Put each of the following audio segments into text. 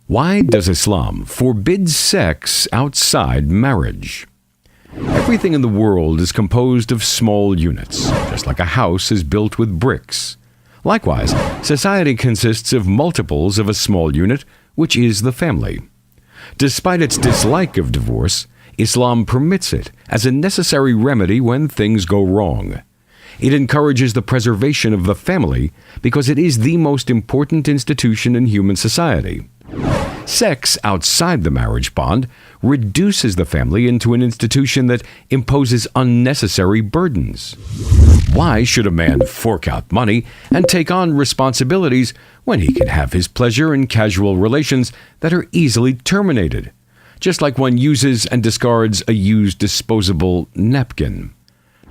Why does Islam forbid sex outside marriage? Everything in the world is composed of small units, just like a house is built with bricks. Likewise, society consists of multiples of a small unit, which is the family. Despite its dislike of divorce, Islam permits it as a necessary remedy when things go wrong. It encourages the preservation of the family because it is the most important institution in human society. Sex outside the marriage bond reduces the family into an institution that imposes unnecessary burdens. Why should a man fork out money and take on responsibilities when he can have his pleasure in casual relations that are easily terminated, just like one uses and discards a used disposable napkin?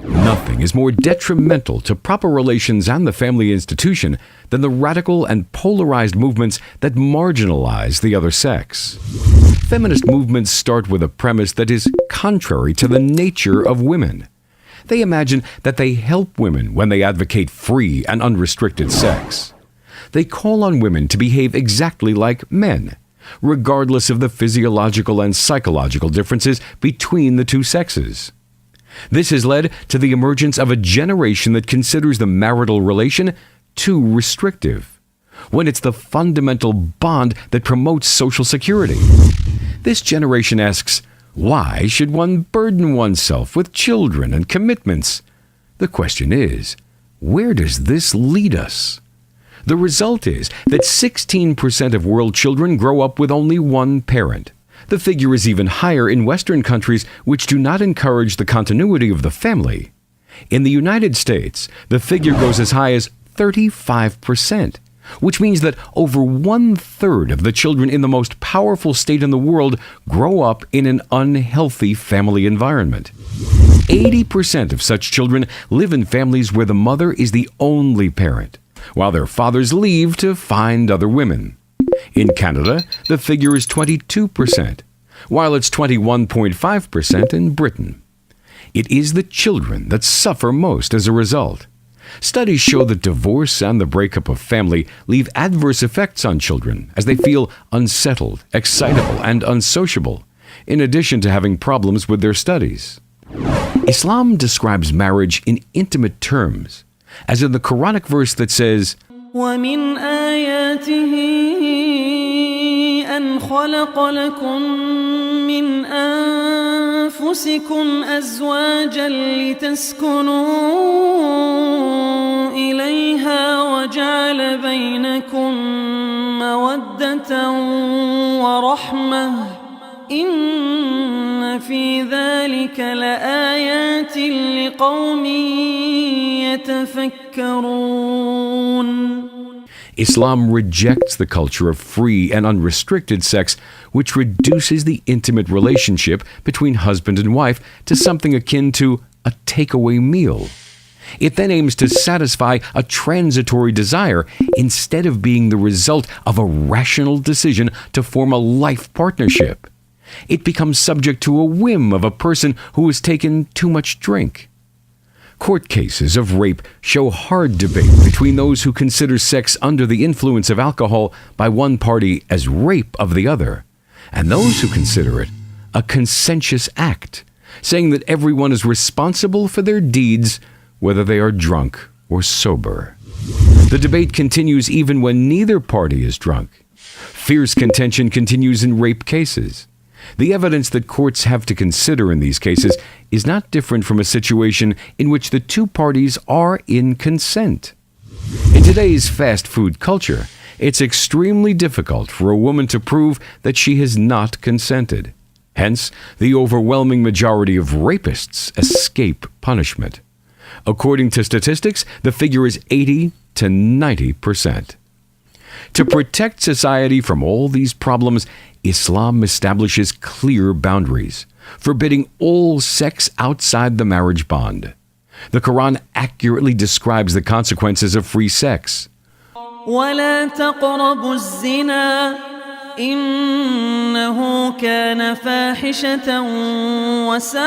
Nothing is more detrimental to proper relations and the family institution than the radical and polarized movements that marginalize the other sex. Feminist movements start with a premise that is contrary to the nature of women. They imagine that they help women when they advocate free and unrestricted sex. They call on women to behave exactly like men, regardless of the physiological and psychological differences between the two sexes. This has led to the emergence of a generation that considers the marital relation too restrictive, when it's the fundamental bond that promotes social security. This generation asks, why should one burden oneself with children and commitments? The question is, where does this lead us? The result is that 16% of world children grow up with only one parent. The figure is even higher in Western countries which do not encourage the continuity of the family. In the United States, the figure goes as high as 35%, which means that over 1/3 of the children in the most powerful state in the world grow up in an unhealthy family environment. 80% of such children live in families where the mother is the only parent, while their fathers leave to find other women. In Canada, the figure is 22%, while it's 21.5% in Britain. It is the children that suffer most as a result. Studies show that divorce and the breakup of family leave adverse effects on children as they feel unsettled, excitable, and unsociable, in addition to having problems with their studies. Islam describes marriage in intimate terms, as in the Quranic verse that says, وَمِنْ آيَاتِهِ أَنْ خَلَقَ لَكُم مِّنْ أَنفُسِكُمْ أَزْوَاجًا لِتَسْكُنُوا إِلَيْهَا وَجَعَلَ بَيْنَكُم مَّوَدَّةً وَرَحْمَةً إِنَّ فِي ذَلِكَ لَآيَاتٍ لِقَوْمٍ يَتَفَكَّرُونَ. Islam rejects the culture of free and unrestricted sex, which reduces the intimate relationship between husband and wife to something akin to a takeaway meal. It then aims to satisfy a transitory desire instead of being the result of a rational decision to form a life partnership. It becomes subject to a whim of a person who has taken too much drink. Court cases of rape show hard debate between those who consider sex under the influence of alcohol by one party as rape of the other, and those who consider it a conscientious act, saying that everyone is responsible for their deeds, whether they are drunk or sober. The debate continues even when neither party is drunk. Fierce contention continues in rape cases. The evidence that courts have to consider in these cases is not different from a situation in which the two parties are in consent. In today's fast food culture, it's extremely difficult for a woman to prove that she has not consented. Hence, the overwhelming majority of rapists escape punishment. According to statistics, the figure is 80 to 90%. To protect society from all these problems, Islam establishes clear boundaries, forbidding all sex outside the marriage bond. The Qur'an accurately describes the consequences of free sex. وَلَا تَقْرَبُوا الزِّنَا إِنَّهُ كَانَ فَاحِشَةً وَسَاءَ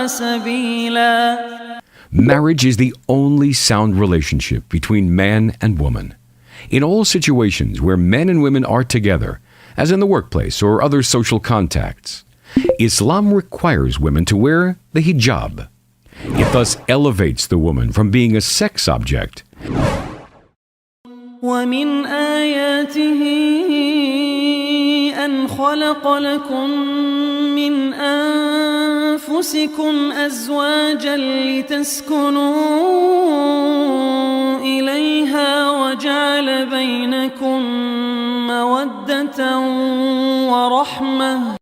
سَبِيلًا. Marriage is the only sound relationship between man and woman. In all situations where men and women are together, as in the workplace or other social contacts, Islam requires women to wear the hijab. It thus elevates the woman from being a sex object. ومن آياته أن خلق لكم من أنفسكم أزواجا لتسكنوا إليها وجعل بينكم مودة ورحمة